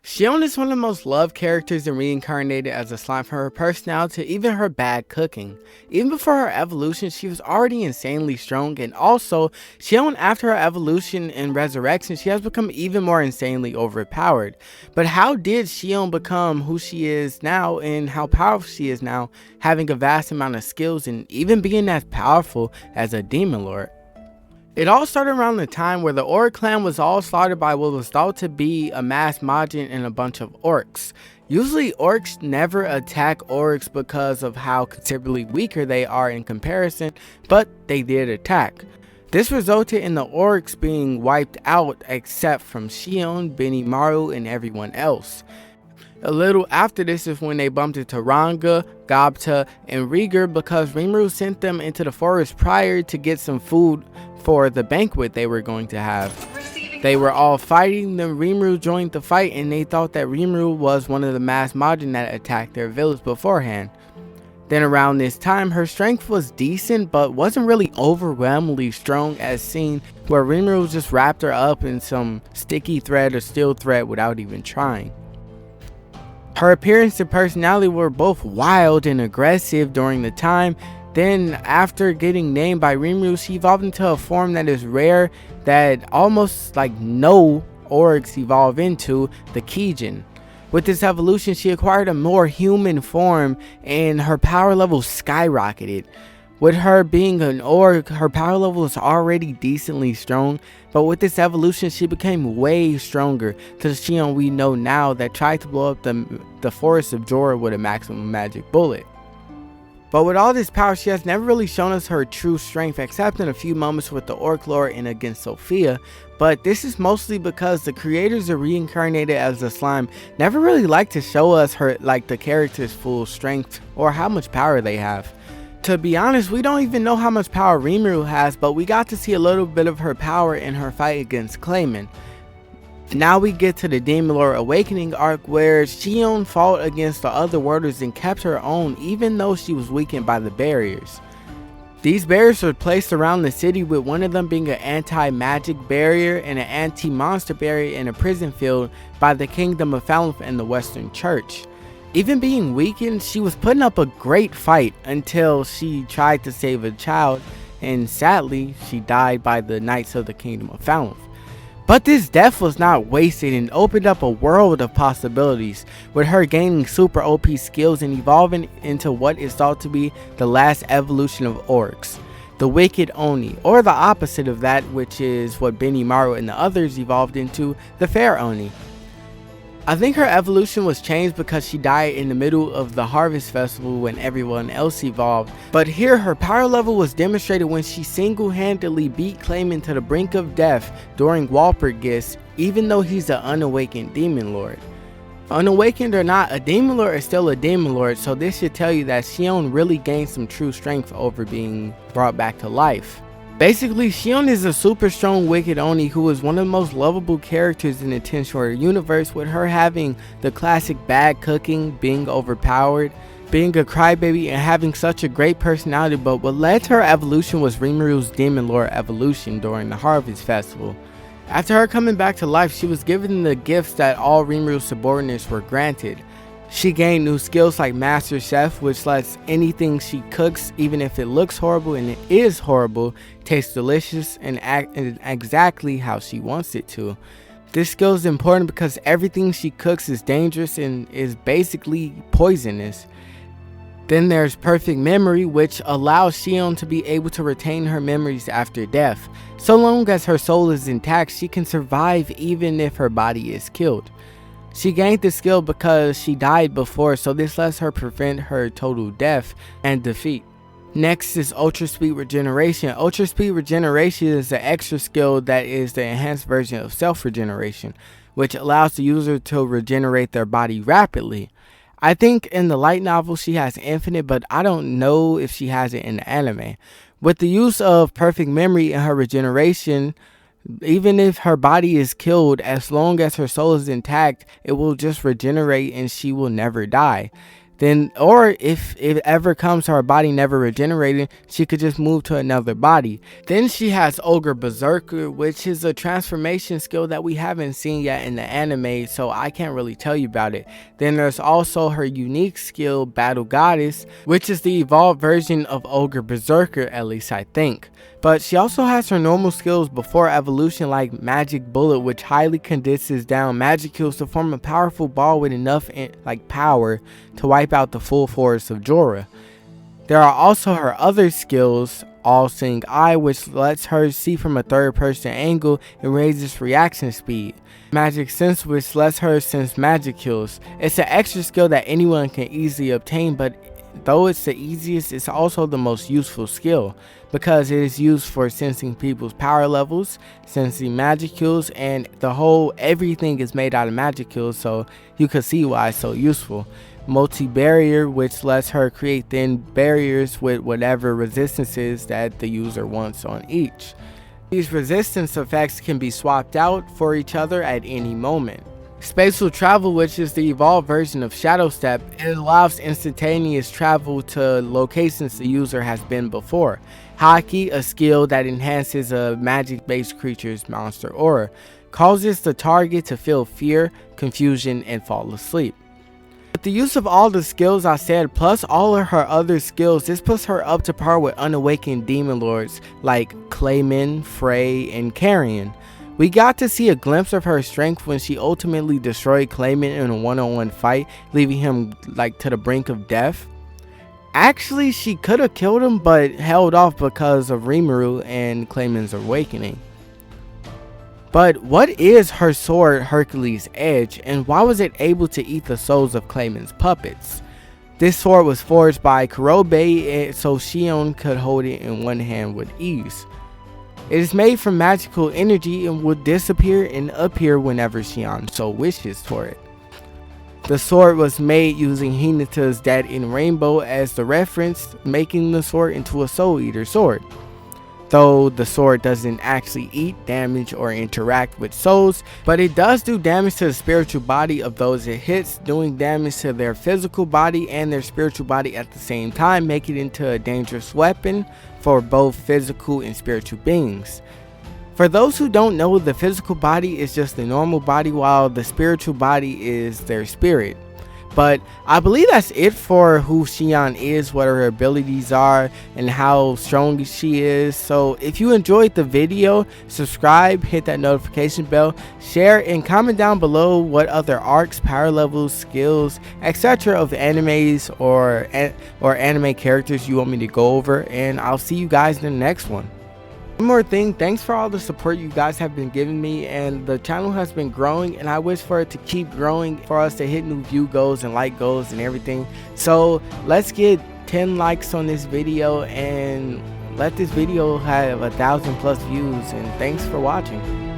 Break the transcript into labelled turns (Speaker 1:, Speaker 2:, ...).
Speaker 1: Shion is one of the most loved characters in Reincarnated as a slime, from her personality to even her bad cooking. Even before her evolution, she was already insanely strong, and also, Shion after her evolution and resurrection, she has become even more insanely overpowered. But how did Shion become who she is now and how powerful she is now, having a vast amount of skills and even being as powerful as a demon lord? It all started around the time where the Orc clan was all slaughtered by what was thought to be a mass Majin and a bunch of orcs. Usually orcs never attack orcs because of how considerably weaker they are in comparison, but they did attack. This resulted in the orcs being wiped out except from Shion, Benimaru, and everyone else. A little after this is when they bumped into Ranga, Gobta, and Rieger because Rimuru sent them into the forest prior to get some food for the banquet they were going to have. They were all fighting, then Rimuru joined the fight and they thought that Rimuru was one of the mass Majin that attacked their village beforehand. Then around this time her strength was decent but wasn't really overwhelmingly strong as seen, where Rimuru just wrapped her up in some sticky thread or steel thread without even trying. Her appearance and personality were both wild and aggressive during the time. Then after getting named by Rimuru, she evolved into a form that is rare that almost like no orcs evolve into, the Kijin. With this evolution she acquired a more human form and her power level skyrocketed. With her being an orc, her power level was already decently strong, but with this evolution she became way stronger to the Shion we know now that tried to blow up the forest of Jorah with a maximum magic bullet. But with all this power, she has never really shown us her true strength except in a few moments with the Orc Lord and against Sophia, but this is mostly because the creators of Reincarnated as a slime never really like to show us her the character's full strength or how much power they have. To be honest, we don't even know how much power Rimuru has, but we got to see a little bit of her power in her fight against Clayman. Now we get to the Demon Lord Awakening arc where Shion fought against the other warders and kept her own even though she was weakened by the barriers. These barriers were placed around the city, with one of them being an anti-magic barrier and an anti-monster barrier in a prison field by the Kingdom of Falunth and the Western Church. Even being weakened, she was putting up a great fight until she tried to save a child, and sadly she died by the Knights of the Kingdom of Falunth. But this death was not wasted and opened up a world of possibilities, with her gaining super OP skills and evolving into what is thought to be the last evolution of orcs, the Wicked Oni, or the opposite of that, which is what Benimaru and the others evolved into, the Fair Oni. I think her evolution was changed because she died in the middle of the Harvest Festival when everyone else evolved, but here her power level was demonstrated when she single-handedly beat Clayman to the brink of death during Walpurgis, even though he's an unawakened demon lord. Unawakened or not, a demon lord is still a demon lord, so this should tell you that Shion really gained some true strength over being brought back to life. Basically, Shion is a super strong Wicked Oni who is one of the most lovable characters in the Tensura universe, with her having the classic bad cooking, being overpowered, being a crybaby, and having such a great personality. But what led to her evolution was Rimuru's Demon Lord evolution during the Harvest Festival. After her coming back to life, she was given the gifts that all Rimuru's subordinates were granted. She gained new skills like Master Chef, which lets anything she cooks, even if it looks horrible and it is horrible, taste delicious and act exactly how she wants it to. This skill is important because everything she cooks is dangerous and is basically poisonous. Then there's Perfect Memory, which allows Shion to be able to retain her memories after death. So long as her soul is intact, she can survive even if her body is killed. She gained the skill because she died before, so this lets her prevent her total death and defeat. Next is Ultra Speed Regeneration. Ultra Speed Regeneration is an extra skill that is the enhanced version of Self Regeneration, which allows the user to regenerate their body rapidly. I think in the light novel she has infinite, but I don't know if she has it in the anime. With the use of Perfect Memory in her regeneration, even if her body is killed, as long as her soul is intact, it will just regenerate and she will never die. Then, or if it ever comes to her body never regenerating, she could just move to another body. Then she has Ogre Berserker, which is a transformation skill that we haven't seen yet in the anime, so I can't really tell you about it. Then there's also her unique skill, Battle Goddess, which is the evolved version of Ogre Berserker, at least I think. But she also has her normal skills before evolution, like Magic Bullet, which highly condenses down Magicules to form a powerful ball with enough power to wipe out the full forest of Jorah. There are also her other skills, All Seeing Eye, which lets her see from a third person angle and raises reaction speed. Magic Sense, which lets her sense Magicules. It's an extra skill that anyone can easily obtain, but though it's the easiest, it's also the most useful skill, because it is used for sensing people's power levels, sensing Magicules, and everything is made out of Magicules, so you can see why it's so useful. Multi-barrier, which lets her create thin barriers with whatever resistances that the user wants on each. These resistance effects can be swapped out for each other at any moment. Spatial Travel, which is the evolved version of Shadow Step, it allows instantaneous travel to locations the user has been before. Haki, a skill that enhances a magic-based creature's monster aura, causes the target to feel fear, confusion, and fall asleep. With the use of all the skills I said, plus all of her other skills, this puts her up to par with unawakened demon lords like Clayman, Frey, and Carrion. We got to see a glimpse of her strength when she ultimately destroyed Clayman in a one-on-one fight, leaving him to the brink of death. Actually, she could have killed him, but held off because of Rimuru and Clayman's awakening. But what is her sword, Hercules' Edge, and why was it able to eat the souls of Clayman's puppets? This sword was forged by Kurobe, so Shion could hold it in one hand with ease. It is made from magical energy and will disappear and appear whenever Shion so wishes for it. The sword was made using Hinata's Dead in Rainbow as the reference, making the sword into a Soul Eater sword. Though the sword doesn't actually eat, damage, or interact with souls, but it does do damage to the spiritual body of those it hits, doing damage to their physical body and their spiritual body at the same time, making it into a dangerous weapon for both physical and spiritual beings. For those who don't know, the physical body is just the normal body, while the spiritual body is their spirit. But I believe that's it for who Shion is, what her abilities are, and how strong she is. So if you enjoyed the video, subscribe, hit that notification bell, share, and comment down below what other arcs, power levels, skills, etc. of animes or anime characters you want me to go over, and I'll see you guys in the next one. One more thing, thanks for all the support you guys have been giving me, and the channel has been growing, and I wish for it to keep growing, for us to hit new view goals and like goals and everything. So let's get 10 likes on this video and let this video have 1,000+ views, and thanks for watching.